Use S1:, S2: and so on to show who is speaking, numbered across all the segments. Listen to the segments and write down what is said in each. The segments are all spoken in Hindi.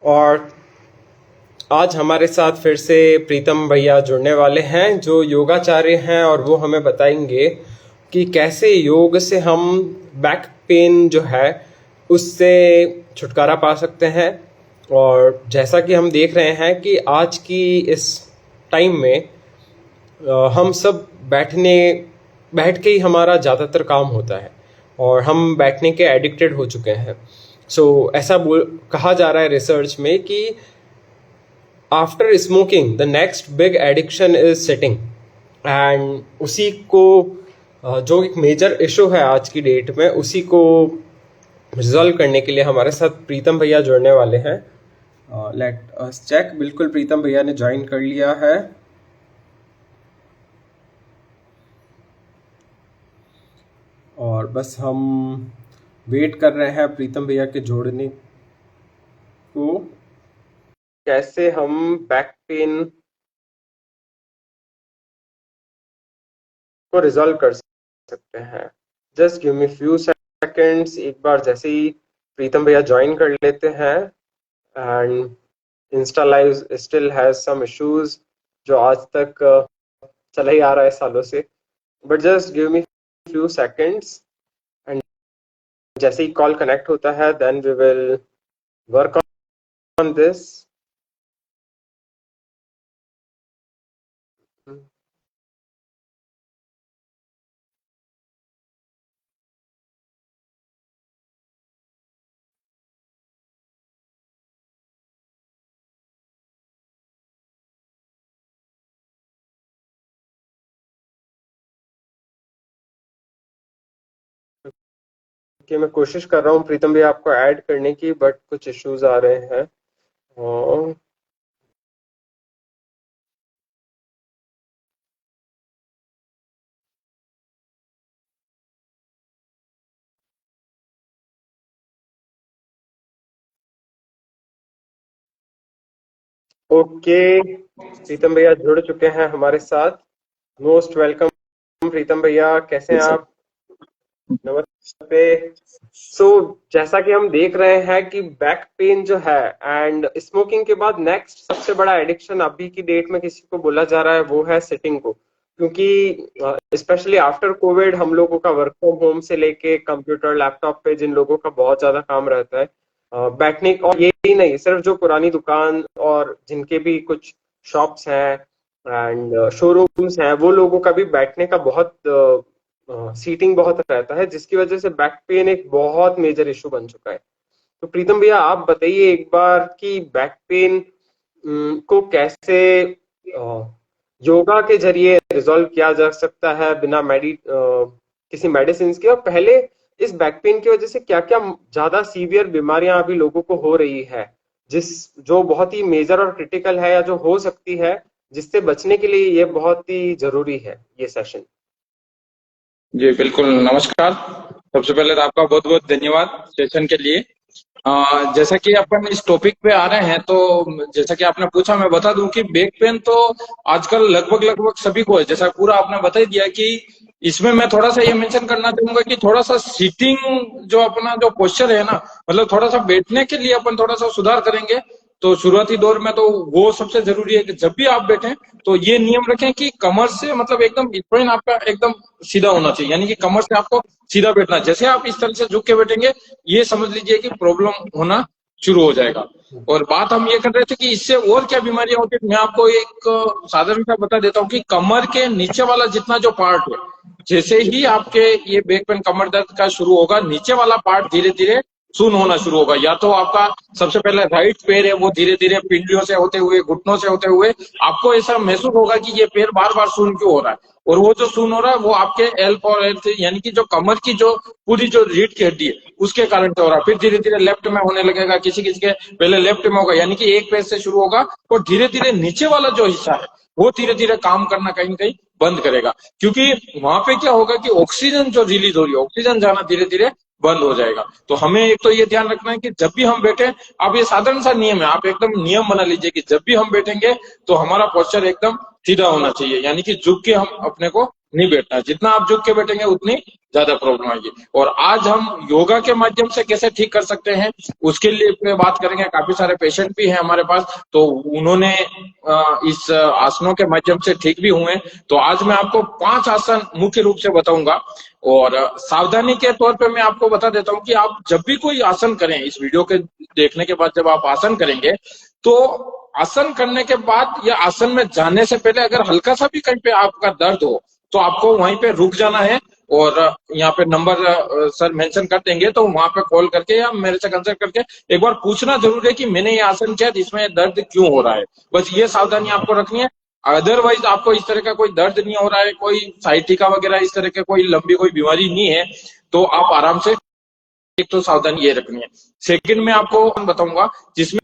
S1: और आज हमारे साथ फिर से प्रीतम भैया जुड़ने वाले हैं जो योगाचार्य हैं, और वो हमें बताएंगे कि कैसे योग से हम बैक पेन जो है उससे छुटकारा पा सकते हैं। और जैसा कि हम देख रहे हैं कि आज की इस टाइम में हम सब बैठ के ही हमारा ज़्यादातर काम होता है और हम बैठने के एडिक्टेड हो चुके हैं। ऐसा कहा जा रहा है रिसर्च में कि after smoking the next big addiction is sitting. And उसी को जो एक मेजर इशू है आज की डेट में, उसी को रिजॉल्व करने के लिए हमारे साथ प्रीतम भैया जुड़ने वाले हैं। Let us check. बिल्कुल, प्रीतम भैया ने ज्वाइन कर लिया है और बस हम वेट कर रहे हैं प्रीतम भैया के जोड़ने को। कैसे हम बैक पेन को रिजॉल्व कर सकते हैं। Just give me few seconds. एक बार जैसे ही प्रीतम भैया ज्वाइन कर लेते हैं, and Insta live still has some issues जो आज तक चला ही आ रहा है सालों से, but just give me few seconds. And जैसे ही कॉल कनेक्ट होता है then we will work on this. कि मैं कोशिश कर रहा हूँ प्रीतम भैया आपको ऐड करने की, बट कुछ इश्यूज आ रहे हैं। ओके, प्रीतम भैया जुड़ चुके हैं हमारे साथ। मोस्ट वेलकम प्रीतम भैया, कैसे हैं आप? नमस्ते। जैसा कि हम देख रहे हैं कि बैक पेन जो है एंड स्मोकिंग के बाद नेक्स्ट सबसे बड़ा एडिक्शन अभी की डेट में किसी को बोला जा रहा है वो है सिटिंग को। क्योंकि स्पेशली आफ्टर कोविड हम लोगों का वर्क फ्रॉम होम से लेके कंप्यूटर लैपटॉप पे जिन लोगों का बहुत ज्यादा काम रहता है बैठने, और ये ही नहीं, सिर्फ जो पुरानी दुकान और जिनके भी कुछ शॉप्स हैं एंड शोरूम्स हैं, वो लोगों का भी बैठने का बहुत सीटिंग बहुत रहता है, जिसकी वजह से बैक पेन एक बहुत मेजर इशू बन चुका है। तो प्रीतम भैया आप बताइए एक बार कि बैक पेन को कैसे योगा के जरिए रिजॉल्व किया जा सकता है बिना किसी मेडिसिन के। और पहले इस बैक पेन की वजह से क्या क्या ज्यादा सीवियर बीमारियां अभी लोगों को हो रही है, जो बहुत ही मेजर और क्रिटिकल है या जो हो सकती है, जिससे बचने के लिए ये बहुत ही जरूरी है ये सेशन।
S2: जी बिल्कुल, नमस्कार। सबसे पहले तो आपका बहुत बहुत धन्यवाद सेशन के लिए। जैसा कि अपन इस टॉपिक पे आ रहे हैं, तो जैसा कि आपने पूछा, मैं बता दूं कि बैक पेन तो आजकल लगभग लगभग सभी को है। जैसा पूरा आपने बता ही दिया कि इसमें मैं थोड़ा सा ये मेंशन करना चाहूंगा कि थोड़ा सा सीटिंग जो अपना जो पोस्चर है ना, मतलब थोड़ा सा बैठने के लिए अपन थोड़ा सा सुधार करेंगे तो शुरुआती दौर में तो वो सबसे जरूरी है कि जब भी आप बैठें तो ये नियम रखें कि कमर से मतलब एकदम स्पाइन आपका एकदम सीधा होना चाहिए, यानी कि कमर से आपको सीधा बैठना है। जैसे आप इस तरह से झुक के बैठेंगे, ये समझ लीजिए कि प्रॉब्लम होना शुरू हो जाएगा। और बात हम ये कर रहे थे कि इससे और क्या बीमारियां होती है। मैं आपको एक साधारण सा बता देता हूँ कि कमर के नीचे वाला जितना जो पार्ट है, जैसे ही आपके ये बैक पेन कमर दर्द का शुरू होगा, नीचे वाला पार्ट धीरे धीरे सुन होना शुरू होगा। या तो आपका सबसे पहले राइट पैर है वो धीरे धीरे पिंडलियों से होते हुए, घुटनों से होते हुए आपको ऐसा महसूस होगा कि ये पैर बार बार सुन क्यों हो रहा है। और वो जो सुन हो रहा है वो आपके एल्ब और एल्ब यानी कि जो कमर की जो पूरी जो रीढ़ की हड्डी है उसके कारण से हो रहा है। फिर धीरे धीरे लेफ्ट में होने लगेगा, किसी किसी के पहले लेफ्ट में होगा, यानी कि एक पैर से शुरू होगा और धीरे धीरे नीचे वाला जो हिस्सा है वो धीरे धीरे काम करना कहीं ना कहीं बंद करेगा। क्योंकि वहां पे क्या होगा कि ऑक्सीजन जो रिलीज हो रही है, ऑक्सीजन जाना धीरे धीरे बंद हो जाएगा। तो हमें एक तो ये ध्यान रखना है कि जब भी हम बैठे, अब ये साधारण सा नियम है, आप एकदम नियम बना लीजिए कि जब भी हम बैठेंगे तो हमारा पोस्चर एकदम सीधा होना चाहिए, यानी कि झुक के हम अपने को नहीं बैठना है। जितना आप झुक के बैठेंगे उतनी ज्यादा प्रॉब्लम आएगी। और आज हम योगा के माध्यम से कैसे ठीक कर सकते हैं उसके लिए पे बात करेंगे। काफी सारे पेशेंट भी हैं हमारे पास, तो उन्होंने इस आसनों के माध्यम से ठीक भी हुए। तो आज मैं आपको 5 आसन मुख्य रूप से बताऊंगा, और सावधानी के तौर पे मैं आपको बता देता हूं कि आप जब भी कोई आसन करें, इस वीडियो के देखने के बाद जब आप आसन करेंगे, तो आसन करने के बाद या आसन में जाने से पहले अगर हल्का सा भी कहीं पे आपका दर्द हो तो आपको वहीं पे रुक जाना है, और यहाँ पे नंबर सर मेंशन कर देंगे, तो वहां पे कॉल करके या मेरे से कंसल्ट करके एक बार पूछना जरूर है कि मैंने ये आसन किया जिसमें दर्द क्यों हो रहा है। बस ये सावधानी आपको रखनी है। अदरवाइज आपको इस तरह का कोई दर्द नहीं हो रहा है, कोई साइटिका वगैरह इस तरह के कोई लंबी कोई बीमारी नहीं है, तो आप आराम से, एक तो सावधानी ये रखनी है। सेकंड में आपको बताऊंगा जिसमें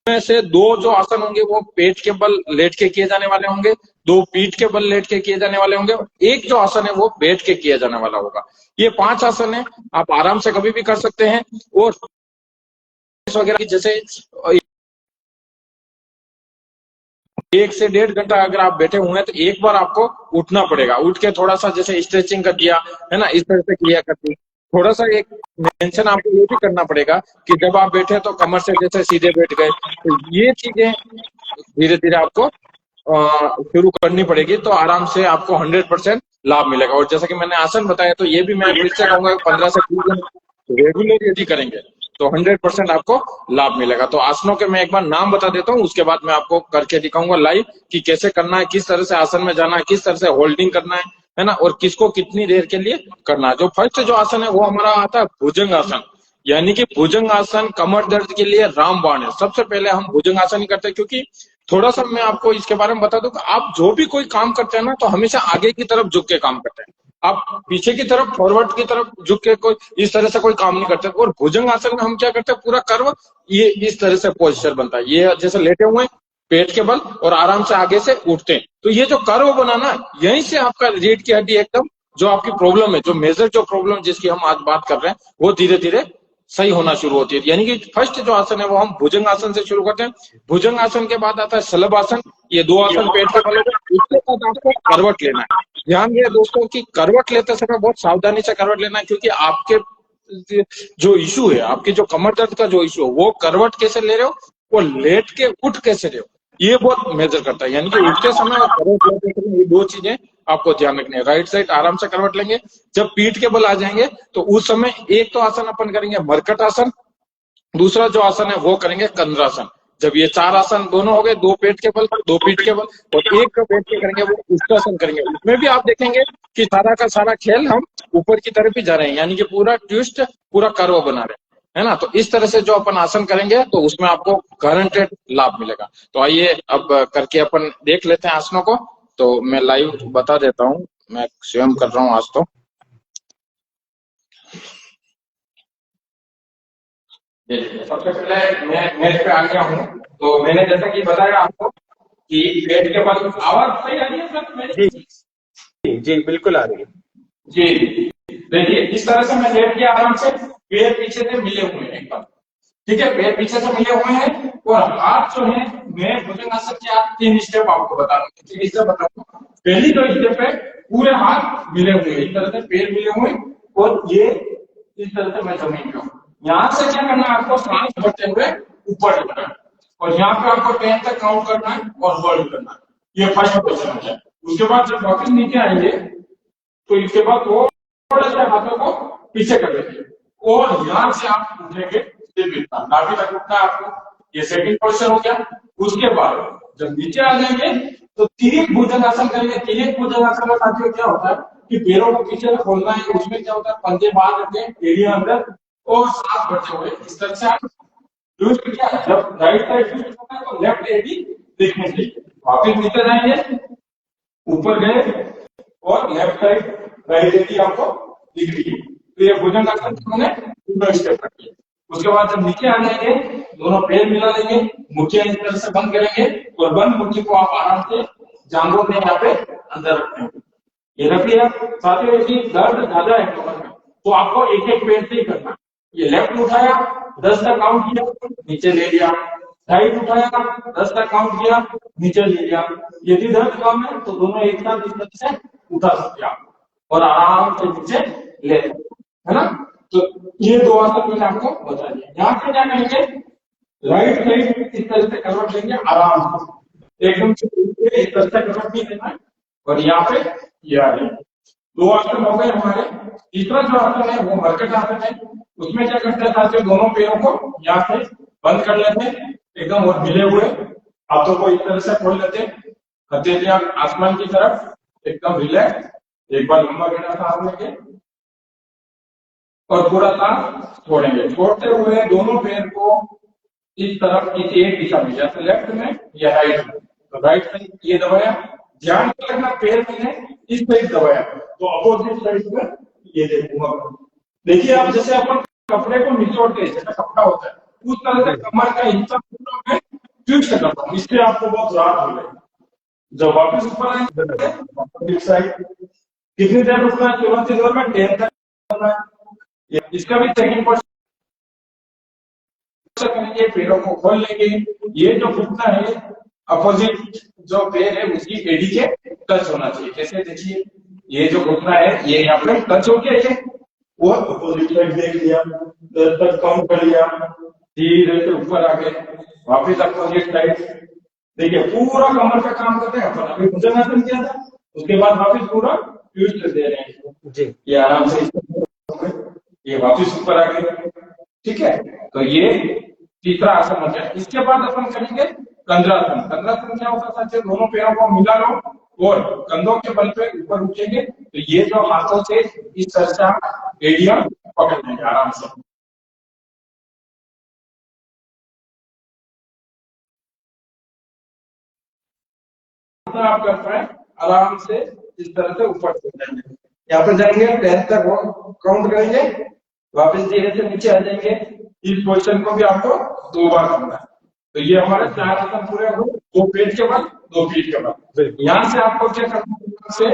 S2: में से 2 जो आसन होंगे वो पेट के बल लेट के किए जाने वाले होंगे, 2 पीठ के बल लेट के किए जाने वाले होंगे, और एक जो आसन है वो बैठ के किया जाने वाला होगा। ये 5 आसन है, आप आराम से कभी भी कर सकते हैं। और वगैरह जैसे 1 से 1.5 घंटा अगर आप बैठे हुए हैं तो एक बार आपको उठना पड़ेगा, उठ के थोड़ा सा जैसे स्ट्रेचिंग कर दिया है ना, इस तरह से क्रिया कर दी। थोड़ा सा एक मेंशन आपको ये भी करना पड़ेगा कि जब आप बैठे तो कमर से जैसे सीधे बैठ गए, तो ये चीजें धीरे धीरे आपको शुरू करनी पड़ेगी, तो आराम से आपको 100% लाभ मिलेगा। और जैसा कि मैंने आसन बताया, तो ये भी मैं फिर से कहूंगा 15 से 20 दिन रेगुलर यदि करेंगे तो 100% आपको लाभ मिलेगा। तो आसनों के मैं एक बार नाम बता देता हूँ, उसके बाद मैं आपको करके दिखाऊंगा लाइव कि कैसे करना है, किस तरह से आसन में जाना है, किस तरह से होल्डिंग करना है ना, और किसको कितनी देर के लिए करना है। जो फर्स्ट जो आसन है वो हमारा आता है भुजंग आसन, यानी कि भुजंग आसन कमर दर्द के लिए रामबाण है। सबसे पहले हम भुजंग आसन ही करते हैं, क्योंकि थोड़ा सा मैं आपको इसके बारे में बता दूं कि आप जो भी कोई काम करते हैं ना, तो हमेशा आगे की तरफ झुक के काम करते हैं। आप पीछे की तरफ, फॉरवर्ड की तरफ झुक के कोई इस तरह से कोई काम नहीं करते। और भुजंग आसन में हम क्या करते हैं, पूरा कर्व ये इस तरह से पोस्चर बनता है, ये जैसे लेटे हुए हैं पेट के बल, और आराम से आगे से उठते हैं। तो ये जो कर्व बना ना, यहीं से आपका रीढ़ की हड्डी एकदम, जो आपकी प्रॉब्लम है, जो मेजर जो प्रॉब्लम जिसकी हम आज बात कर रहे हैं, वो धीरे धीरे सही होना शुरू होती है। यानी कि फर्स्ट जो आसन है वो हम भुजंग आसन से शुरू करते हैं। भुजंग आसन के बाद आता है शलभ आसन। ये 2 आसन पेट के बल हो गए। उसके बाद आपको करवट लेना है। ध्यान दिए दोस्तों कि करवट लेते समय बहुत सावधानी से करवट लेना है, क्योंकि आपके जो इशू है, आपके जो कमर दर्द का जो इशू है, वो करवट कैसे ले रहे हो, वो लेट के उठ कैसे रहे हो, ये बहुत मेजर करता है। यानी कि उठते समय और करवट लेते समय ये 2 चीजें आपको ध्यान रखनी है। राइट साइड आराम से करवट लेंगे। जब पीठ के बल आ जाएंगे तो उस समय एक तो आसन अपन करेंगे मरकट आसन, दूसरा जो आसन है वो करेंगे कंद्रासन। जब ये 4 आसन दोनों हो गए, 2 पेट के बल, 2 पीठ के बल, और एक जो बैठ के करेंगे वो उत्तासन करेंगे। उसमें भी आप देखेंगे कि सारा का सारा खेल हम ऊपर की तरफ ही जा रहे हैं, यानी कि पूरा ट्विस्ट, पूरा कर्व बना रहे हैं, है ना। तो इस तरह से जो अपन आसन करेंगे तो उसमें आपको गारंटेड लाभ मिलेगा। तो आइए अब करके अपन देख लेते हैं आसनों को। तो मैं लाइव बता देता हूँ, मैं स्वयं कर रहा हूँ आज। तो सबसे पहले मैं मेज पे आ गया हूँ। तो मैंने जैसा कि बताया आपको कि पेट के बल, आवाज सही आ रही है सर मेरी?
S1: जी जी बिल्कुल आ रही है
S2: जी। देखिए इस तरह से मैं लेट गया आराम से, पैर पीछे से मिले हुए हैं एकदम, ठीक है, पैर पीछे से मिले हुए हैं। और हाथ जो है, मैं भुजंगासन के आप 3 स्टेप आपको बता रहा हूँ, 3 स्टेप बताऊंगा। पहली जो स्टेप है, पूरे हाथ मिले हुए, इस तरह से पैर मिले हुए, और ये इस तरह से मैं जमीन पे हूँ। यहाँ से क्या करना है, आपको सांस भरते हुए ऊपर जाना है, और यहाँ पे आपको 10 तक काउंट करना है और होल्ड करना है। ये फर्स्ट पोजिशन हो जाए। उसके बाद जब वापस नीचे आएंगे तो इसके बाद वो थोड़े से हाथों को पीछे कर देंगे, और यहाँ से आप उठेंगे काफी तक उठना है आपको। ये सेकंड पोजिशन हो गया। उसके बाद जब नीचे आ जाएंगे तो 3 भुजंगासन करेंगे। 3 भुजंगासन में साथियों क्या होता है कि पैरों को पीछे से खोलना है। उसमें क्या होता है, पंजे बाहर रखते हैं, एरिया अंदर, और सांस भरते हुए इस तरह से आप यूज किया। जब राइट साइड यूज करना है तो लेफ्ट एडी देखने चाहिए। वापिस नीचे जाएंगे, ऊपर गए, और लेफ्ट साइड राइट एडी आपको दिख रही है। तो ये भुजंगासन हमने पूरा स्टेप कर दिया। उसके बाद जब नीचे आ जाएंगे, दोनों पैर मिला लेंगे, मुट्ठियां इस तरह से बंद करेंगे, और बंद मुट्ठी को आप आराम से जांघों में यहाँ पे अंदर रखेंगे। ये रखिए। साथियों यदि दर्द ज्यादा है कमर में तो आपको एक एक पैर से ही करना है। ये लेफ्ट उठाया, 10 तक काउंट किया, नीचे ले लिया। राइट उठाया, 10 तक काउंट किया, नीचे ले लिया। यदि दर्द कम है तो दोनों एक साथ इस तरह से उठा सकते हैं आप और आराम से नीचे ले है ना। तो ये दो आसन मैंने आपको बता दिया। यहाँ पे क्या करेंगे, राइट साइड इस तरह से करवट लेंगे आराम से, एकदम से इस तरह से करवट नहीं देना है और यहाँ पे ये आ जाएंगे। दो आसन हो गए हमारे। तीसरा जो आसन है वो मरकट आसन है। उसमें क्या करते हैं साथियों, दोनों पैरों को यहाँ से बंद कर लेते हैं एकदम और हिले हुए, हाथों को इस तरह से खोल लेते हैं, हथेलियां आसमान की तरफ, एकदम रिलैक्स। एक बार लंबा गहरा सांस लेंगे और पूरा सांस छोड़ेंगे। छोड़ते हुए दोनों पैर को इस तरफ किसी एक दिशा में, जैसे लेफ्ट में या राइट में, तो राइट साइड ये दबाया, ध्यान रखना पैर मैंने इस साइड दबाया तो अपोजिट साइड में ये देखूंगा। देखिए आप जैसे अपन कपड़े को निचोड़ते हैं, जैसे कपड़ा होता है उस तरह से कमर का हिस्सा पूरा मैं ट्विस्ट करता हूँ, इससे आपको बहुत राहत मिलेगी। जब वापस ऊपर आएंगे साइड, कितनी देर रुकना है, तुरंत इधर में 10 तक करना है। इसका भी सेकंड क्वेश्चन करेंगे, पैरों को खोल लेंगे। ये जो घुटना है अपोजिट जो पैर है उसकी एडी के टच होना चाहिए। जैसे देखिए ये जो घुटना है ये यहाँ पे टच हो गया, ये वो अपोजिट साइड देख लिया, तक काउंट कर लिया, धीरे से ऊपर आ गए, वापिस अपोजिट साइड। देखिए पूरा कमर का काम करते हैं अपन। अभी भुजंगासन किया था, उसके बाद वापिस पूरा ट्विस्ट दे रहे हैं जी, ये आराम से ये वापिस ऊपर आ गए। ठीक है, तो ये तीसरा आसन हो गया। इसके बाद अपन करेंगे कंद्रासन। कंद्रासन क्या होता है, दोनों पैरों को मिला लो और कंधों के बल पे ऊपर उठेंगे, तो ये जो हाथों से इस तरह से एड़ियां पकड़ लेंगे आराम से। आप कर पाए आराम से इस तरह से ऊपर जाएंगे, यहाँ पर जाएंगे 10 तक काउंट करेंगे, वापस धीरे से नीचे आ जाएंगे। इस पोजीशन को भी आपको 2 बार करना है। तो ये हमारे 4 आसन पूरे हो, 2 पेट के बाद 2 फीट के बाद। यहाँ से आपको क्या करना है, से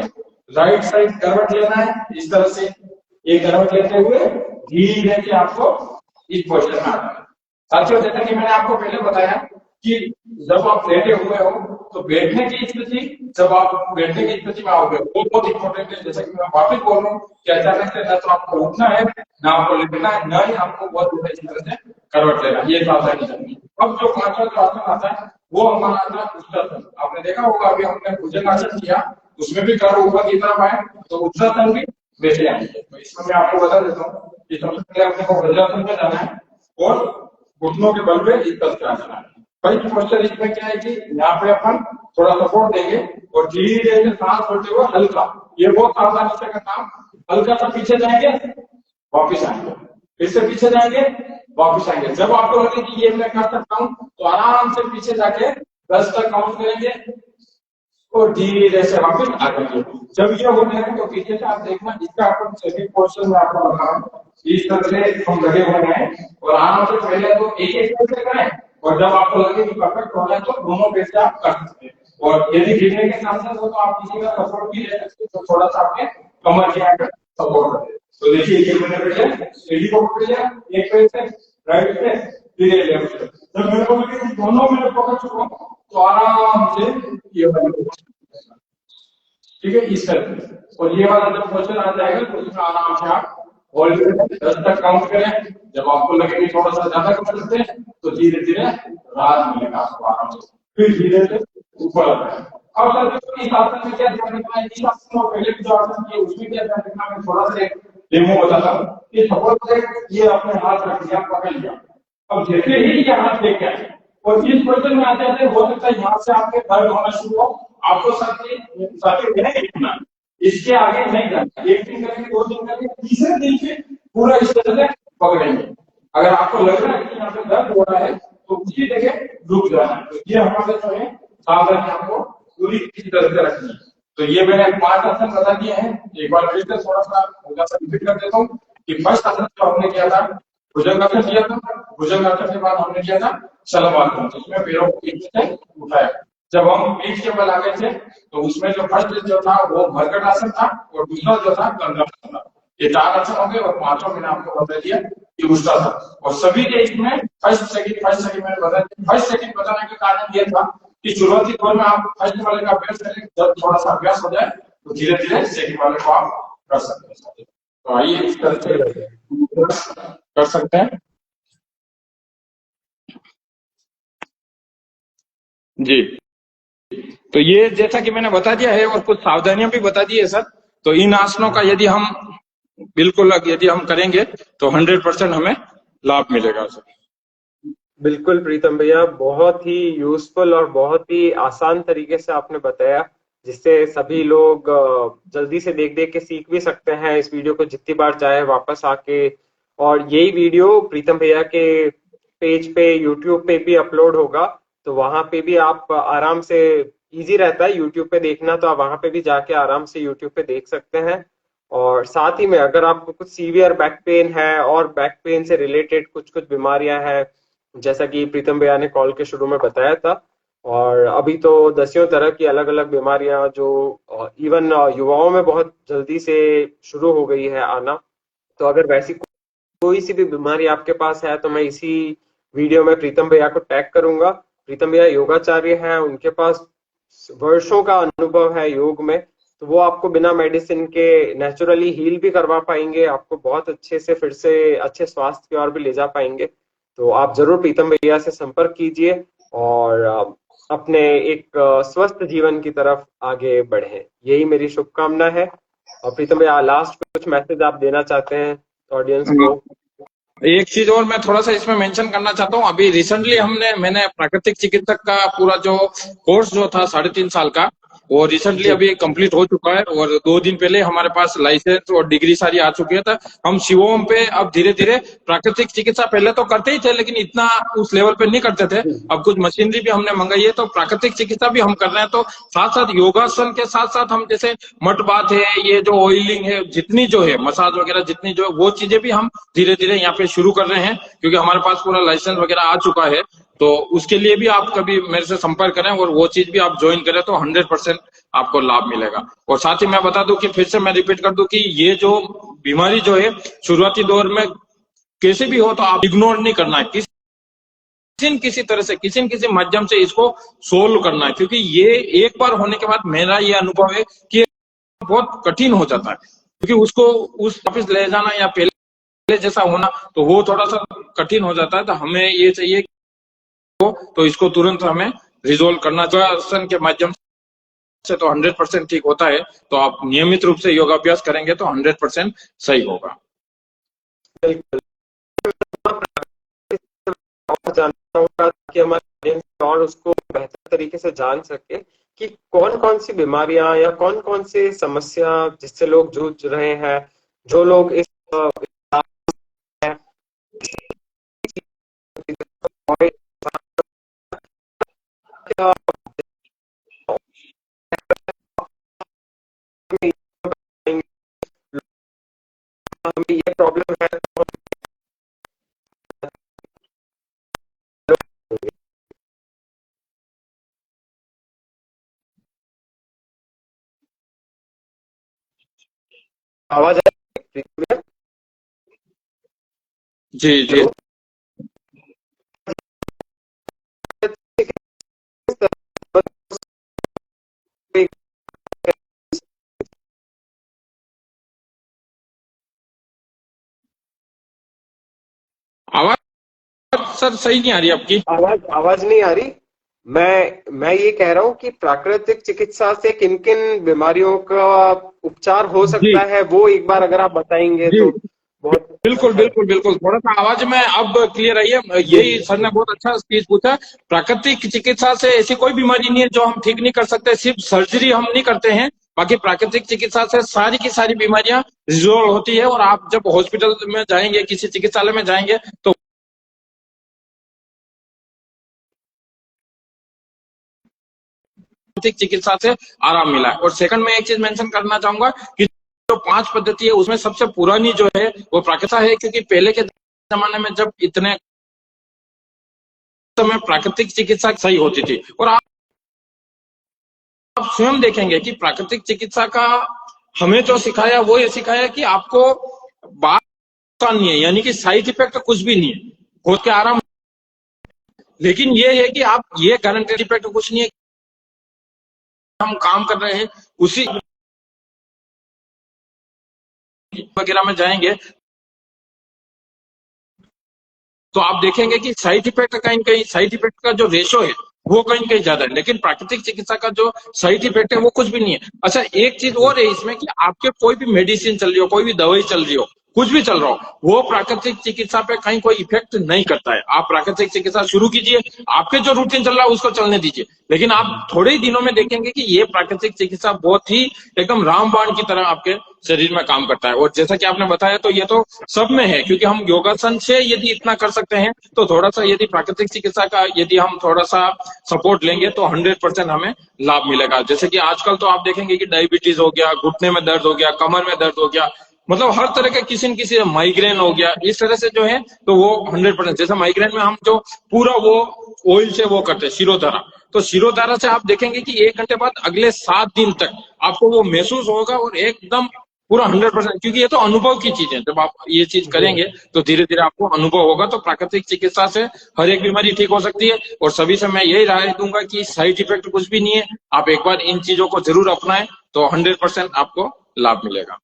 S2: राइट साइड करवट लेना है इस तरह से। ये करवट लेते हुए धीरे से आपको इस पोजीशन में आना है। साथियों जैसा कि मैंने आपको पहले बताया कि जब आप बैठे हुए हो तो बैठने की स्थिति, जब आप बैठने की स्थिति में आओगे वो बहुत इंपॉर्टेंट है। जैसे कि मैं वापिस बोल रहा हूँ कि अचानक से ना तो आपको उठना है, ना आपको लेटना है, ना ही आपको बहुत अच्छी तरह से करवट लेना, ये सावधानी करनी। अब जो 5वां जो आसन आता है वो हमारा आता है उत्तरासन। आपने देखा होगा अभी हमने भुजंगासन किया, उसमें भी कर ऊपर की तरफ आए, तो उत्तरासन भी वैसे आएंगे। तो इसमें मैं आपको बता देता हूँ कि सबसे पहले अपने को वज्रासन में जाना है और घुटनों के बल पे इस तरह से आना है। पहली पोस्टर इसमें क्या है कि यहाँ पे अपन थोड़ा सपोर्ट देंगे और धीरे से सांस छोड़ते हुए हल्का, ये बहुत सावधानी से करना, हल्का सा पीछे जाएंगे वापिस आएंगे, फिर से पीछे जाएंगे वापिस आएंगे। जब आपको लगे कि ये मैं कर सकता हूँ तो आराम से पीछे जाके 10 तक काउंट करेंगे और धीरे से वापिस आ जाएंगे। जब ये हो जाएगा तो पीछे से आप देखना, इसका अपन सभी पोर्शन में आपको बता रहा हूँ, इस तरह से हम लगे हुए हैं और आराम से पहले तो एक एक से करें और जब आपको लगे कि परफेक्ट हो रहा है तो दोनों पैर से आप कर सकते हैं। और यदि गिरने के साथ हो तो आप किसी का सपोर्ट भी ले सकते हैं, तो थोड़ा सा आपके कमर के आगे सपोर्ट करें। तो देखिए ये मैंने पहले एडी को पकड़ लिया एक पैर से, राइट से फिर लेफ्ट से। जब मेरे को लगे कि दोनों मैंने पकड़ चुका हूं तो आराम से ये वाला, ठीक है, इस तरह से। और ये वाला जब पोजीशन आ जाएगा तो उसमें आराम से आप होल्ड करें, 10 तक काउंट करें। जब आपको लगे कि थोड़ा सा ज्यादा कर सकते हैं तो धीरे धीरे राहत मिलेगा आपको आराम से, फिर धीरे से ऊपर आ जाए। अब सर इस आसन में क्या ध्यान रखना है, इस आसन में पहले जो आसन किए उसमें क्या ध्यान रखना है, मैं थोड़ा सा एक डेमो बताता हूँ कि सपोज ये अपने हाथ रख दिया, पकड़ लिया, अब जैसे ही ये हाथ लेके आए और इस पोजीशन में आते आते हो सकता है यहाँ से आपके दर्द होना शुरू हो, आपको साथी नहीं लिखना, इसके आगे नहीं जाना, 1 दिन करेंगे 2 दिन करेंगे, तीसरे दिन से पूरा इस तरह से पकड़ेंगे। अगर आपको लग रहा है कि यहाँ पे दर्द हो रहा है तो उसी जगह रुक जाना है। तो ये हमारे जो है सावधानी आपको पूरी इसी तरह से रखनी है। तो ये मैंने 5 आसन बता दिए हैं, एक बार फिर से थोड़ा सा रिपीट कर देता हूँ कि फर्स्ट आसन जो हमने किया था भुजंगासन किया था, भुजंगासन के बाद हमने किया था शलभासन, उसमें पैरों को पीछे से उठाया। जब हम पीठ के बल आ गए थे तो उसमें जो फर्स्ट जो था वो मरकट आसन था और दूसरा जो था कंद्रासन था। ये 4 आसन हो गए और 5वां मैंने आपको बता दिया कि उत्तरासन। और सभी के इसमें फर्स्ट सेकंड मैंने बता दिया। फर्स्ट सेकंड बताने का कारण ये था कि शुरुआती दौर में आप फर्स्ट वाले का अभ्यास करें, जब थोड़ा सा अभ्यास हो जाए तो धीरे धीरे सेकंड वाले को आप कर सकते हैं। तो आइए इस तरह से कर सकते हैं। जी, तो ये जैसा कि मैंने बता दिया है और कुछ सावधानियां भी बता दी है सर। तो इन आसनों का यदि हम बिल्कुल यदि हम करेंगे तो 100% हमें लाभ मिलेगा सर।
S1: बिल्कुल प्रीतम भैया, बहुत ही यूजफुल और बहुत ही आसान तरीके से आपने बताया, जिससे सभी लोग जल्दी से देख देख के सीख भी सकते हैं इस वीडियो को जितनी बार चाहे वापस आके। और यही वीडियो प्रीतम भैया के पेज पे यूट्यूब पे भी अपलोड होगा, तो वहां पे भी आप आराम से, इजी रहता है यूट्यूब पे देखना, तो आप वहां पे भी जाके आराम से यूट्यूब पे देख सकते हैं। और साथ ही में अगर आपको कुछ सीवियर बैक पेन है और बैक पेन से रिलेटेड कुछ कुछ बीमारियां हैं, जैसा कि प्रीतम भैया ने कॉल के शुरू में बताया था, और अभी तो दसियों तरह की अलग अलग बीमारियां जो इवन युवाओं में बहुत जल्दी से शुरू हो गई है आना, तो अगर वैसी कोई सी भी बीमारी आपके पास है तो मैं इसी वीडियो में प्रीतम भैया को टैग करूंगा। प्रीतम भैया योगाचार्य हैं, उनके पास वर्षों का अनुभव है योग में, तो वो आपको बिना मेडिसिन के नेचुरली हील भी करवा पाएंगे, आपको बहुत अच्छे से फिर से अच्छे स्वास्थ्य की ओर भी ले जा पाएंगे। तो आप जरूर प्रीतम भैया से संपर्क कीजिए और अपने एक स्वस्थ जीवन की तरफ आगे बढ़ें, यही मेरी शुभकामना है। और प्रीतम भैया, लास्ट कुछ मैसेज आप देना चाहते हैं ऑडियंस को?
S2: एक चीज और मैं थोड़ा सा इसमें मेंशन करना चाहता हूँ। अभी रिसेंटली मैंने प्राकृतिक चिकित्सक का पूरा जो कोर्स जो था 3.5 साल का, वो रिसेंटली
S1: जी
S2: अभी कंप्लीट हो चुका है और 2 दिन पहले हमारे पास लाइसेंस और डिग्री सारी आ चुकी है। तो हम शिवोम पे अब धीरे धीरे प्राकृतिक चिकित्सा पहले तो करते ही थे, लेकिन इतना उस लेवल पे नहीं करते थे।
S1: जी
S2: अब कुछ मशीनरी भी हमने मंगाई है, तो प्राकृतिक चिकित्सा भी हम कर रहे हैं। तो साथ साथ योगासन के साथ साथ हम जैसे मट बात है, ये जो ऑयलिंग है, जितनी जो है मसाज वगैरह जितनी जो है, वो चीजें भी हम धीरे धीरे यहाँ पे शुरू कर रहे हैं, क्योंकि हमारे पास पूरा लाइसेंस वगैरह आ चुका है। तो उसके लिए भी आप कभी मेरे से संपर्क करें और वो चीज भी आप ज्वाइन करें तो 100% आपको लाभ मिलेगा। और साथ ही मैं बता दूं कि फिर से मैं रिपीट कर दूं कि ये जो बीमारी जो है शुरुआती दौर में कैसे भी हो तो आप इग्नोर नहीं करना है, किसी न किसी तरह से किसी न किसी माध्यम से इसको सोल्व करना है, क्योंकि ये एक बार होने के बाद मेरा ये अनुभव है कि बहुत कठिन हो जाता है, क्योंकि उसको उस वापस ले जाना या पहले जैसा होना तो वो थोड़ा सा कठिन हो जाता है। तो हमें ये चाहिए तो इसको तुरंत हमें रिजोल्व करना चाहिए। आसन के माध्यम से तो 100% ठीक होता है, तो आप नियमित रूप से योगाभ्यास करेंगे तो 100% सही होगा।
S1: बिल्कुल। और जानना होगा कि हमारे audience और उसको बेहतर तरीके से जान सके कि कौन कौन सी बीमारियां या कौन कौन सी समस्या जिससे लोग जूझ रहे हैं, जो लोग इस हमें ये प्रॉब्लम है, तो आवाज आ रही है?
S2: जी जी,
S1: हेलो,
S2: आवाज सर सही नहीं आ रही आपकी।
S1: आवाज आवाज नहीं आ रही। मैं ये कह रहा हूँ कि प्राकृतिक चिकित्सा से किन किन बीमारियों का उपचार हो
S2: जी
S1: सकता है, वो एक बार अगर आप बताएंगे
S2: जी,
S1: तो बहुत
S2: बिल्कुल
S1: अच्छा
S2: बिल्कुल बिल्कुल, थोड़ा सा आवाज में अब क्लियर आई है।
S1: जी
S2: यही सर ने बहुत अच्छा चीज पूछा। प्राकृतिक चिकित्सा से ऐसी कोई बीमारी नहीं है जो हम ठीक नहीं कर सकते, सिर्फ सर्जरी हम नहीं करते हैं। बाकी प्राकृतिक चिकित्सा से सारी की सारी बीमारियां रिजोल्व होती है। और आप जब हॉस्पिटल में जाएंगे, किसी चिकित्सालय में जाएंगे तो प्राकृतिक चिकित्सा से आराम मिला है। और सेकंड में एक चीज मेंशन करना चाहूंगा कि जो 5 पद्धति है उसमें सबसे पुरानी जो है वो प्राकृतिक है, क्योंकि पहले के जमाने में जब इतने समय प्राकृतिक चिकित्सा सही होती थी। और आप स्वयं देखेंगे कि प्राकृतिक चिकित्सा का हमें जो सिखाया वो ये सिखाया कि आपको बात नहीं है, यानी कि साइड इफेक्ट कुछ भी नहीं है, हो के आराम। लेकिन ये है कि आप ये गारंटेड इफेक्ट कुछ नहीं है हम काम कर रहे हैं उसी वगैरह में जाएंगे तो आप देखेंगे कि साइड इफेक्ट कहीं कहीं साइड इफेक्ट का जो रेशो है वो कहीं कहीं ज्यादा है, लेकिन प्राकृतिक चिकित्सा का जो साइड इफेक्ट है वो कुछ भी नहीं है। अच्छा, एक चीज और है इसमें कि आपके कोई भी मेडिसिन चल रही हो, कोई भी दवाई चल रही हो, कुछ भी चल रहा हो, वो प्राकृतिक चिकित्सा पे कहीं कोई इफेक्ट नहीं करता है। आप प्राकृतिक चिकित्सा शुरू कीजिए, आपके जो रूटीन चल रहा है उसको चलने दीजिए, लेकिन आप थोड़े ही दिनों में देखेंगे कि ये प्राकृतिक चिकित्सा बहुत ही एकदम रामबाण की तरह आपके शरीर में काम करता है। और जैसा कि आपने बताया तो ये तो सब में है, क्योंकि हम योगासन से यदि इतना कर सकते हैं तो थोड़ा सा यदि प्राकृतिक चिकित्सा का यदि हम थोड़ा सा सपोर्ट लेंगे तो 100% हमें लाभ मिलेगा। जैसे कि आजकल तो आप देखेंगे कि डायबिटीज हो गया, घुटने में दर्द हो गया, कमर में दर्द हो गया, मतलब हर तरह के किसी न किसी माइग्रेन हो गया, इस तरह से जो है तो वो 100%, जैसे माइग्रेन में हम जो पूरा वो ऑयल से वो करते हैं शिरोधारा, तो शिरोधारा से आप देखेंगे कि 1 घंटे बाद अगले 7 दिन तक आपको वो महसूस होगा और एकदम पूरा 100%, क्योंकि ये तो अनुभव की चीज है। जब आप ये चीज करेंगे तो धीरे धीरे आपको अनुभव होगा। तो प्राकृतिक चिकित्सा से हर एक बीमारी ठीक हो सकती है। और सभी से मैं यही राय दूंगा कि साइड इफेक्ट कुछ भी नहीं है, आप एक बार इन चीजों को जरूर अपनाएं तो 100% आपको लाभ मिलेगा।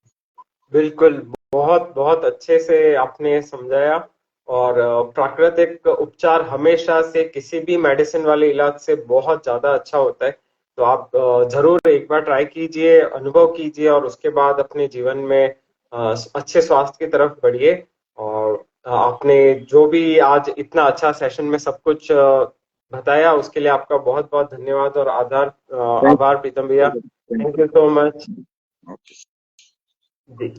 S1: बिल्कुल, बहुत बहुत अच्छे से आपने समझाया। और प्राकृतिक उपचार हमेशा से किसी भी मेडिसिन वाले इलाज से बहुत ज्यादा अच्छा होता है। तो आप जरूर एक बार ट्राई कीजिए, अनुभव कीजिए और उसके बाद अपने जीवन में अच्छे स्वास्थ्य की तरफ बढ़िए। और आपने जो भी आज इतना अच्छा सेशन में सब कुछ बताया उसके लिए आपका बहुत बहुत धन्यवाद और
S2: थैंक
S1: आभार प्रीतम भैया।
S2: You.
S1: Thank you so much.
S2: Okay.
S1: Ji.